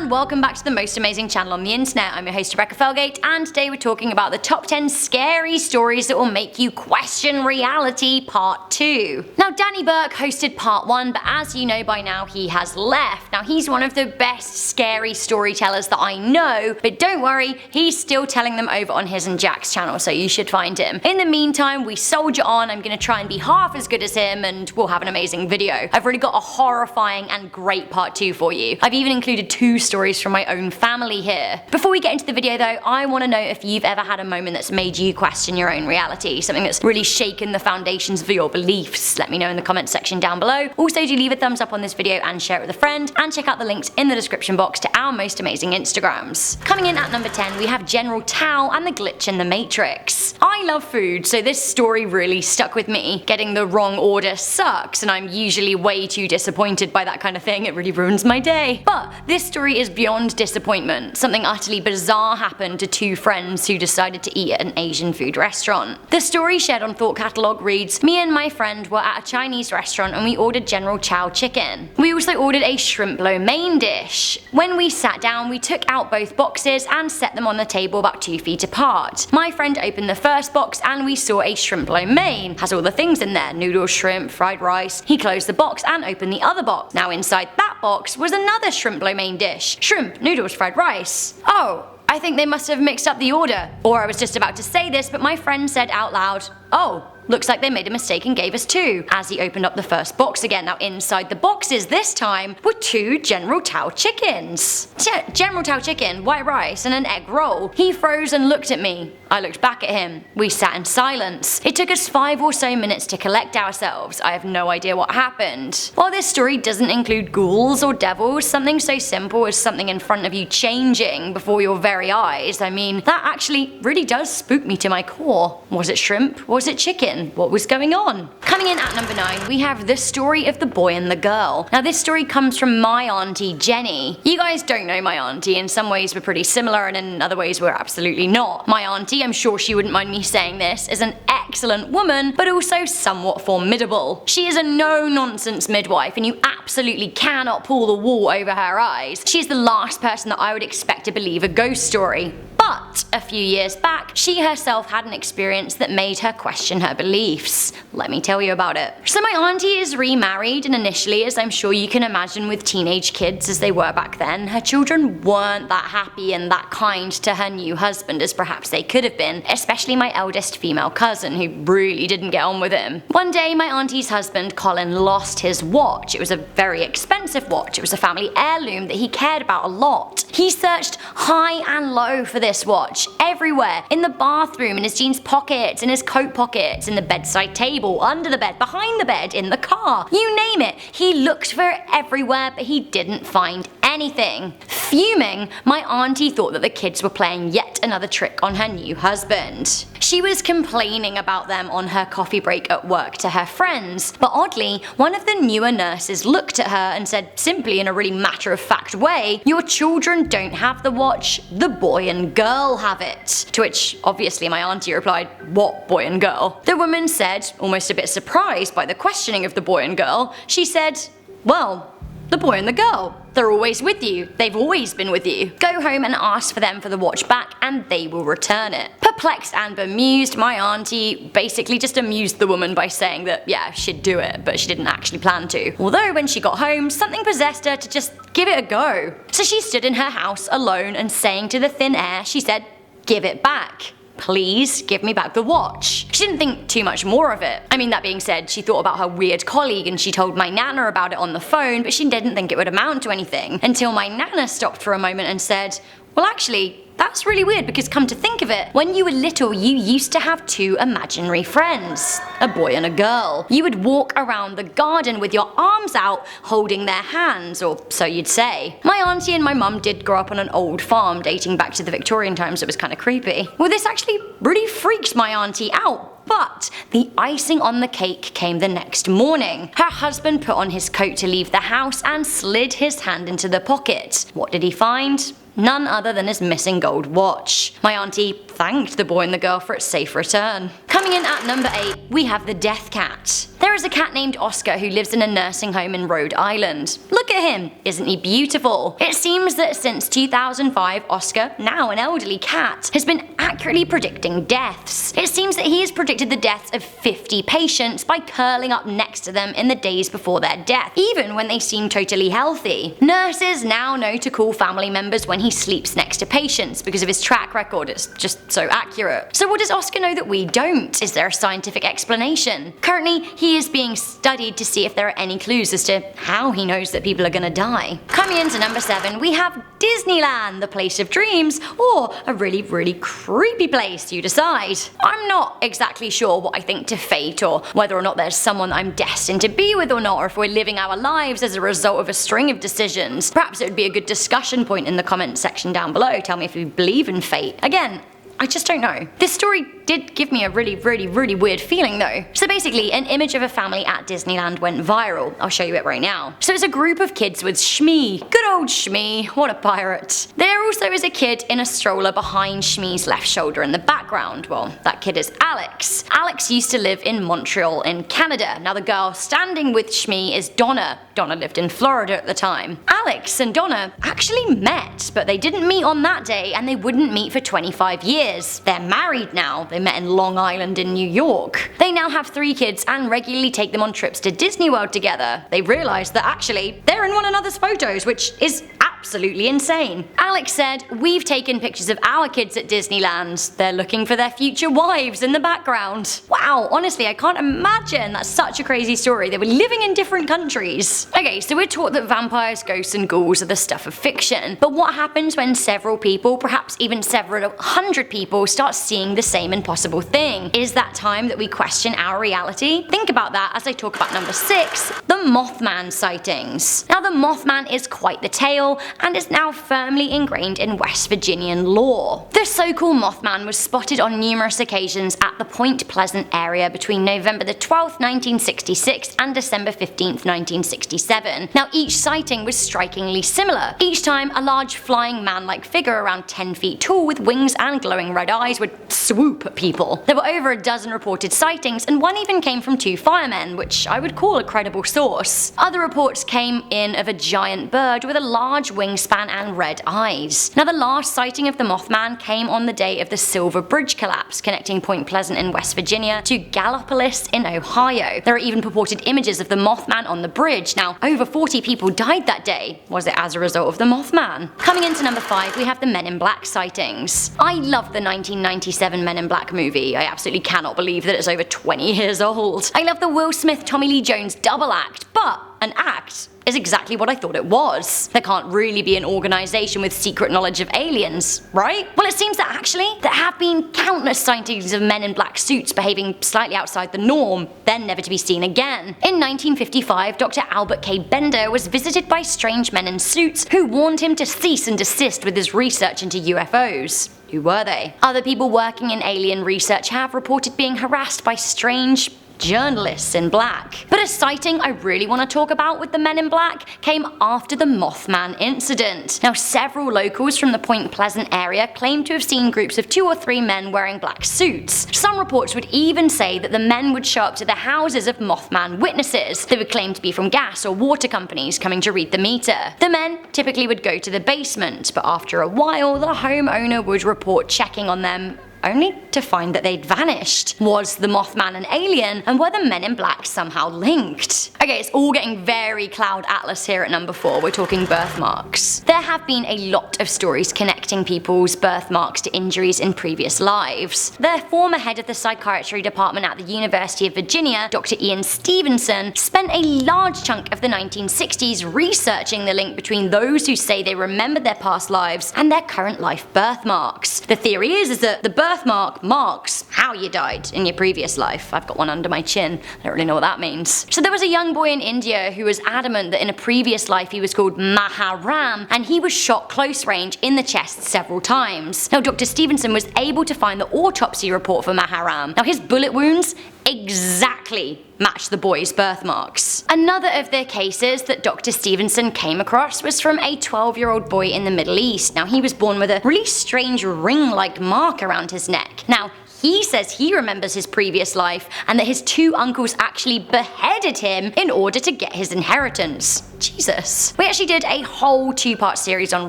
and welcome back to the most amazing channel on the internet. I'm your host Rebecca Felgate, and today we're talking about the top 10 scary stories that will make you question reality part 2. Now Danny Burke hosted part 1, but as you know by now he has left. Now he's one of the best scary storytellers that I know, but don't worry, he's still telling them over on his and Jack's channel, so you should find him. In the meantime, we soldier on. I'm gonna try and be half as good as him and we'll have an amazing video. I've really got a horrifying and great part 2 for you. I've even included 2 stories from my own family here. Before we get into the video though, I want to know if you've ever had a moment that's made you question your own reality, something that's really shaken the foundations of your beliefs. Let me know in the comments section down below. Also, do leave a thumbs up on this video and share it with a friend, and check out the links in the description box to our most amazing Instagrams. Coming in at number 10, we have General Chow and the glitch in the Matrix. I love food, so this story really stuck with me. Getting the wrong order sucks, and I'm usually way too disappointed by that kind of thing. It really ruins my day. But this story is beyond disappointment. Something utterly bizarre happened to 2 friends who decided to eat at an Asian food restaurant. The story shared on Thought Catalog reads, "Me and my friend were at a Chinese restaurant and we ordered General Chow chicken. We also ordered a shrimp lo mein dish. When we sat down, we took out both boxes and set them on the table about 2 feet apart. My friend opened the first box and we saw a shrimp lo mein. Has all the things in there, noodles, shrimp, fried rice. He closed the box and opened the other box. Now inside that box was another shrimp lo mein dish. Shrimp, noodles, fried rice. Oh, I think they must have mixed up the order. Or I was just about to say this, but my friend said out loud, oh, looks like they made a mistake and gave us 2, as he opened up the first box again. Now inside the boxes this time were 2 General Chow chickens. General Chow chicken, white rice and an egg roll. He froze and looked at me. I looked back at him. We sat in silence. It took us 5 or so minutes to collect ourselves. I have no idea what happened. While this story doesn't include ghouls or devils, something so simple as something in front of you changing before your very eyes, I mean, that actually really does spook me to my core. Was it shrimp? Was it chicken? What was going on? Coming in at number 9, we have the story of the boy and the girl. Now this story comes from my auntie Jenny. You guys don't know my auntie. In some ways we're pretty similar and in other ways we're absolutely not. My auntie, I'm sure she wouldn't mind me saying this, is an excellent woman but also somewhat formidable. She is a no-nonsense midwife and you absolutely cannot pull the wool over her eyes. She is the last person that I would expect to believe a ghost story. But a few years back, she herself had an experience that made her question her beliefs. Let me tell you about it. So my auntie is remarried, and initially, as I'm sure you can imagine with teenage kids as they were back then, her children weren't that happy and that kind to her new husband as perhaps they could have been, especially my eldest female cousin who really didn't get on with him. One day my auntie's husband Colin lost his watch. It was a very expensive watch. It was a family heirloom that he cared about a lot. He searched high and low for this watch, everywhere, in the bathroom, in his jeans pockets, in his coat pockets, in the bedside table, under the bed, behind the bed, in the car, you name it. He looked for it everywhere, but he didn't find anything. Fuming, my auntie thought that the kids were playing yet another trick on her new husband. She was complaining about them on her coffee break at work to her friends, but oddly, one of the newer nurses looked at her and said simply in a really matter-of-fact way, "Your children don't have the watch, the boy and girl have it." To which obviously my auntie replied, "What boy and girl?" The woman said, almost a bit surprised by the questioning of the boy and girl, she said, "Well, the boy and the girl. They're always with you. They've always been with you. Go home and ask for them for the watch back and they will return it." Perplexed and bemused, my auntie basically just amused the woman by saying that yeah, she'd do it, but she didn't actually plan to. Although when she got home, something possessed her to just give it a go. So she stood in her house alone and saying to the thin air, she said, "Give it back. Please give me back the watch." She didn't think too much more of it. I mean, that being said, she thought about her weird colleague and she told my nana about it on the phone, but she didn't think it would amount to anything. Until my nana stopped for a moment and said, "Well actually, that's really weird because come to think of it, when you were little you used to have 2 imaginary friends, a boy and a girl. You would walk around the garden with your arms out holding their hands, or so you'd say." My auntie and my mum did grow up on an old farm dating back to the Victorian times. It was kind of creepy. Well, this actually really freaked my auntie out. But the icing on the cake came the next morning. Her husband put on his coat to leave the house and slid his hand into the pocket. What did he find? None other than his missing gold watch. My auntie thanked the boy and the girl for its safe return. Coming in at number 8, we have the death cat. There is a cat named Oscar who lives in a nursing home in Rhode Island. Look at him, isn't he beautiful? It seems that since 2005, Oscar, now an elderly cat, has been accurately predicting deaths. It seems that he has predicted the deaths of 50 patients by curling up next to them in the days before their death, even when they seem totally healthy. Nurses now know to call family members when he sleeps next to patients because of his track record. It's just so accurate. So what does Oscar know that we don't? Is there a scientific explanation? Currently, he is being studied to see if there are any clues as to how he knows that people are gonna die. Coming into number 7, we have Disneyland, the place of dreams, or a really creepy place, you decide. I'm not exactly sure what I think to fate, or whether or not there's someone I'm destined to be with or not, or if we're living our lives as a result of a string of decisions. Perhaps it would be a good discussion point in the comment section down below. Tell me if you believe in fate. Again, I just don't know. This story did give me a really weird feeling though. So basically, an image of a family at Disneyland went viral. I'll show you it right now. So it's a group of kids with Shmee. Good old Shmee, what a pirate. There also is a kid in a stroller behind Shmee's left shoulder in the background. Well, that kid is Alex. Alex used to live in Montreal in Canada. Now the girl standing with Shmee is Donna. Donna lived in Florida at the time. Alex and Donna actually met, but they didn't meet on that day and they wouldn't meet for 25 years. They're married now. They met in Long Island in New York. They now have 3 kids and regularly take them on trips to Disney World together. They realised that actually they're in one another's photos, which is absolutely insane. Alex said, "We've taken pictures of our kids at Disneyland. They're looking for their future wives in the background." Wow, honestly, I can't imagine. That's such a crazy story. They were living in different countries. Okay, so we're taught that vampires, ghosts and ghouls are the stuff of fiction. But what happens when several people, perhaps even several hundred people, start seeing the same impossible thing? Is that time that we question our reality? Think about that as I talk about number 6, the Mothman sightings. Now the Mothman is quite the tale and is now firmly ingrained in West Virginian law. The so-called Mothman was spotted on numerous occasions at the Point Pleasant area between November the 12th, 1966 and December 15th, 1967. Now each sighting was strikingly similar. Each time a large flying man-like figure around 10 feet tall with wings and glowing red eyes would swoop at people. There were over a dozen reported sightings and one even came from 2 firemen, which I would call a credible source. Other reports came in of a giant bird with a large wingspan and red eyes. Now the last sighting of the Mothman came on the day of the Silver Bridge collapse connecting Point Pleasant in West Virginia to Gallipolis in Ohio. There are even purported images of the Mothman on the bridge. Now over 40 people died that day. Was it as a result of the Mothman? Coming into number 5, we have the Men in Black sightings. I love the 1997 Men in Black movie. I absolutely cannot believe that it's over 20 years old. I love the Will Smith Tommy Lee Jones double act, but an act is exactly what I thought it was. There can't really be an organisation with secret knowledge of aliens, right? Well, it seems that actually there have been countless sightings of men in black suits behaving slightly outside the norm, then never to be seen again. In 1955, Dr. Albert K. Bender was visited by strange men in suits who warned him to cease and desist with his research into UFOs. Who were they? Other people working in alien research have reported being harassed by strange journalists in black. But a sighting I really want to talk about with the Men in Black came after the Mothman incident. Now several locals from the Point Pleasant area claim to have seen groups of 2 or 3 men wearing black suits. Some reports would even say that the men would show up to the houses of Mothman witnesses. They would claim to be from gas or water companies coming to read the meter. The men typically would go to the basement, but after a while the homeowner would report checking on them only to find that they'd vanished. Was the Mothman an alien, and were the Men in Black somehow linked? Okay, it's all getting very Cloud Atlas here at number 4, we're talking birthmarks. There have been a lot of stories connecting people's birthmarks to injuries in previous lives. The former head of the psychiatry department at the University of Virginia, Dr. Ian Stevenson, spent a large chunk of the 1960s researching the link between those who say they remembered their past lives and their current life birthmarks. The theory is that the birthmark marks how you died in your previous life. I've got one under my chin. I don't really know what that means. So there was a young boy in India who was adamant that in a previous life he was called Maharam and he was shot close range in the chest several times. Now Dr. Stevenson was able to find the autopsy report for Maharam. Now his bullet wounds exactly match the boy's birthmarks. Another of the cases that Dr. Stevenson came across was from a 12-year-old boy in the Middle East. Now, he was born with a really strange ring-like mark around his neck. Now, he says he remembers his previous life and that his two uncles actually beheaded him in order to get his inheritance. Jesus. We actually did a whole 2-part series on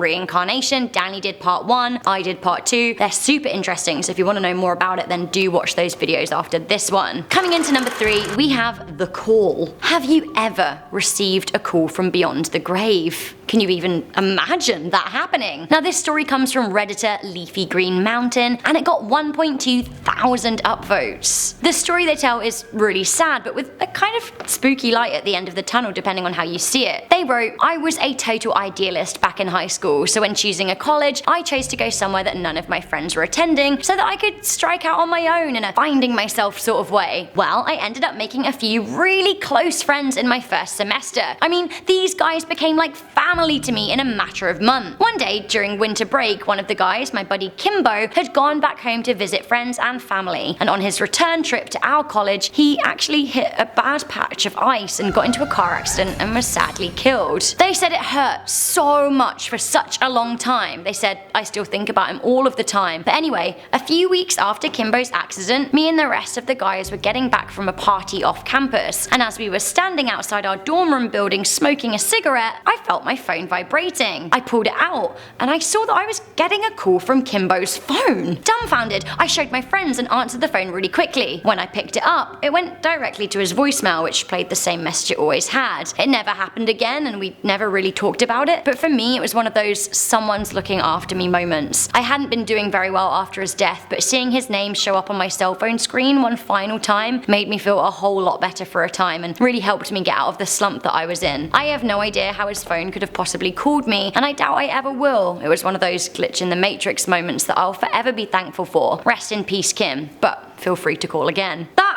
reincarnation. Danny did part 1, I did part 2. They're super interesting, so if you want to know more about it, then do watch those videos after this one. Coming into number 3, we have the call. Have you ever received a call from beyond the grave? Can you even imagine that happening? Now, this story comes from Redditor Leafy Green Mountain, and it got 1.2 thousand upvotes. The story they tell is really sad, but with a kind of spooky light at the end of the tunnel depending on how you see it. They wrote, I was a total idealist back in high school, so when choosing a college, I chose to go somewhere that none of my friends were attending so that I could strike out on my own in a finding myself sort of way. Well, I ended up making a few really close friends in my first semester. I mean, these guys became like family to me in a matter of months. One day during winter break, one of the guys, my buddy Kimbo, had gone back home to visit friends and family, and on his return trip to our college, he actually hit a bad patch of ice and got into a car accident and was sadly killed. They said it hurt so much for such a long time. They said, I still think about him all of the time. But anyway, a few weeks after Kimbo's accident, me and the rest of the guys were getting back from a party off campus, and as we were standing outside our dorm room building smoking a cigarette, I felt my phone vibrating. I pulled it out, and I saw that I was getting a call from Kimbo's phone. Dumbfounded, I showed my friends and answered the phone really quickly. When I picked it up, it went directly to his voicemail, which played the same message it always had. It never happened again, and we never really talked about it, but for me it was one of those someone's looking after me moments. I hadn't been doing very well after his death, but seeing his name show up on my cell phone screen one final time made me feel a whole lot better for a time and really helped me get out of the slump that I was in. I have no idea how his phone could have possibly called me, and I doubt I ever will. It was one of those glitch in the matrix moments that I'll forever be thankful for. Rest in peace, Kim, but feel free to call again. That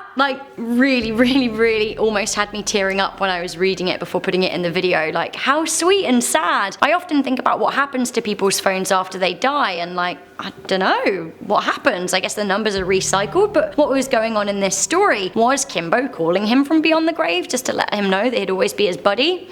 really almost had me tearing up when I was reading it before putting it in the video. Like, how sweet and sad. I often think about what happens to people's phones after they die, and like, I don't know, what happens? I guess the numbers are recycled, but what was going on in this story? Was Kimbo calling him from beyond the grave just to let him know that he'd always be his buddy?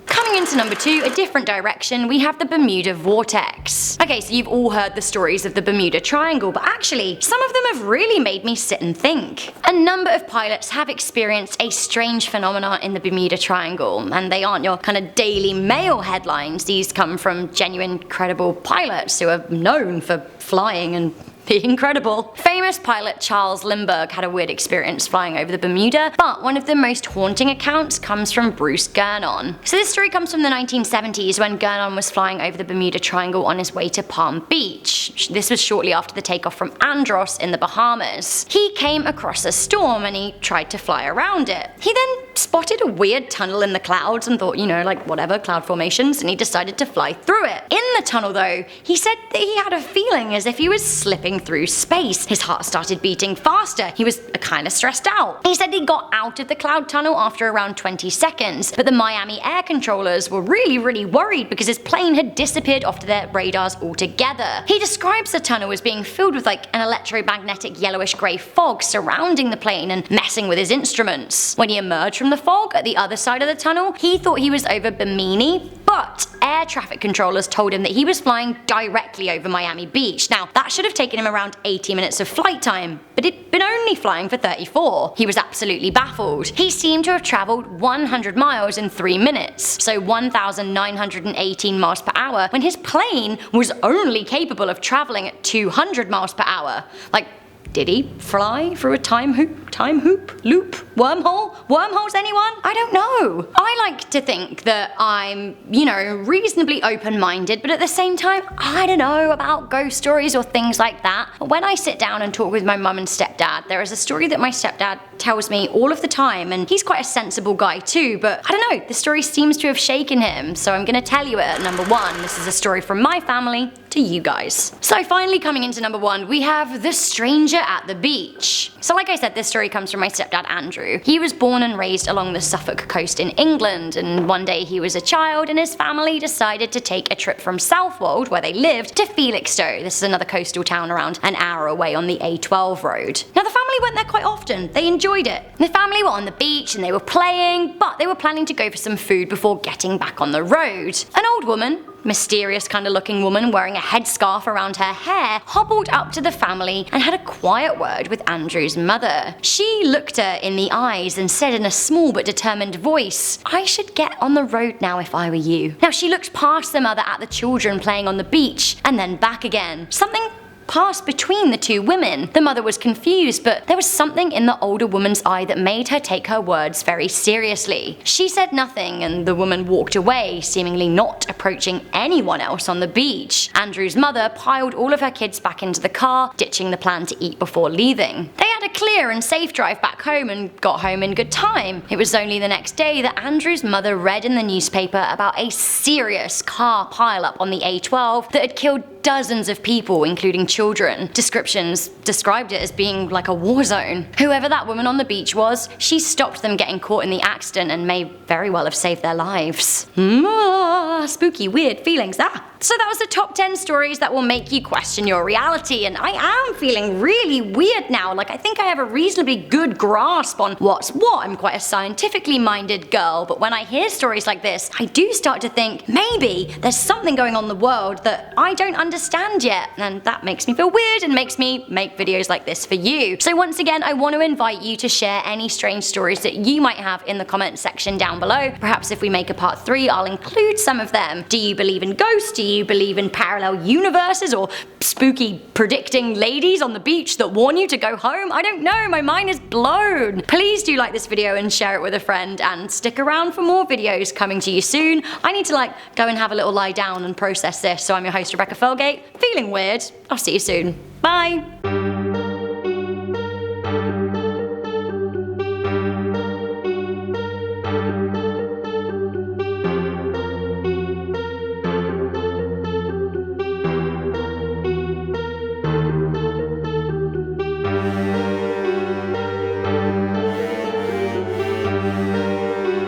Coming into number 2, a different direction, we have the Bermuda Vortex. Okay, so you've all heard the stories of the Bermuda Triangle, but actually, some of them have really made me sit and think. A number of pilots have experienced a strange phenomenon in the Bermuda Triangle, and they aren't your kind of Daily Mail headlines. These come from genuine, credible pilots who are known for flying and being incredible. Famous pilot Charles Lindbergh had a weird experience flying over the Bermuda, but one of the most haunting accounts comes from Bruce Gernon. So this story comes from the 1970s when Gernon was flying over the Bermuda Triangle on his way to Palm Beach. This was shortly after the takeoff from Andros in the Bahamas. He came across a storm and he tried to fly around it. He then spotted a weird tunnel in the clouds and thought, you know, like whatever, cloud formations, and he decided to fly through it. In the tunnel though, he said that he had a feeling as if he was slipping through space. His heart started beating faster. He was kind of stressed out. He said he got out of the cloud tunnel after around 20 seconds, but the Miami air controllers were really worried because his plane had disappeared off their radars altogether. He describes the tunnel as being filled with like an electromagnetic yellowish grey fog surrounding the plane and messing with his instruments. When he emerged from the fog at the other side of the tunnel, he thought he was over Bimini, but air traffic controllers told him that he was flying directly over Miami Beach. Now, that should have taken him around 80 minutes of flight time, but he'd been only flying for 34. He was absolutely baffled. He seemed to have travelled 100 miles in 3 minutes, so 1,918 miles per hour, when his plane was only capable of travelling at 200 miles per hour. Like, did he fly through a time loop, wormhole? Wormholes, anyone? I don't know. I like to think that I'm, you know, reasonably open-minded, but at the same time, I don't know about ghost stories or things like that. When I sit down and talk with my mum and stepdad, there is a story that my stepdad tells me all of the time, and he's quite a sensible guy too, but I don't know, the story seems to have shaken him, so I'm gonna tell you it at number 1. This is a story from my family to you guys. So finally coming into number 1, we have The Stranger at the beach. So like I said, this story comes from my stepdad Andrew. He was born and raised along the Suffolk coast in England, and one day he was a child and his family decided to take a trip from Southwold, where they lived, to Felixstowe. This is another coastal town around an hour away on the A12 road. Now the family went there quite often. They enjoyed it. The family were on the beach and they were playing, but they were planning to go for some food before getting back on the road. An old woman, mysterious kind of looking woman wearing a headscarf around her hair, hobbled up to the family and had a quiet word with Andrew's mother. She looked her in the eyes and said in a small but determined voice, "I should get on the road now if I were you." Now she looked past the mother at the children playing on the beach and then back again. Something passed between the two women. The mother was confused, but there was something in the older woman's eye that made her take her words very seriously. She said nothing and the woman walked away, seemingly not approaching anyone else on the beach. Andrew's mother piled all of her kids back into the car, ditching the plan to eat before leaving. They had a clear and safe drive back home and got home in good time. It was only the next day that Andrew's mother read in the newspaper about a serious car pileup on the A12 that had killed dozens of people, including children. Descriptions described it as being like a war zone. Whoever that woman on the beach was, she stopped them getting caught in the accident and may very well have saved their lives. Spooky, weird feelings. So that was the top 10 stories that will make you question your reality, and I am feeling really weird now. Like, I think I have a reasonably good grasp on what's what. I'm quite a scientifically minded girl, but when I hear stories like this, I do start to think maybe there's something going on in the world that I don't understand yet, and that makes me feel weird and makes me make videos like this for you. So once again, I want to invite you to share any strange stories that you might have in the comment section down below. Perhaps if we make a part 3, I'll include some of them. Do you believe in ghosts? Do you believe in parallel universes or spooky predicting ladies on the beach that warn you to go home? I don't know, my mind is blown. Please do like this video and share it with a friend, and stick around for more videos coming to you soon. I need to go and have a little lie down and process this. So I'm your host Rebecca Felgate, feeling weird. I'll see you soon. Bye.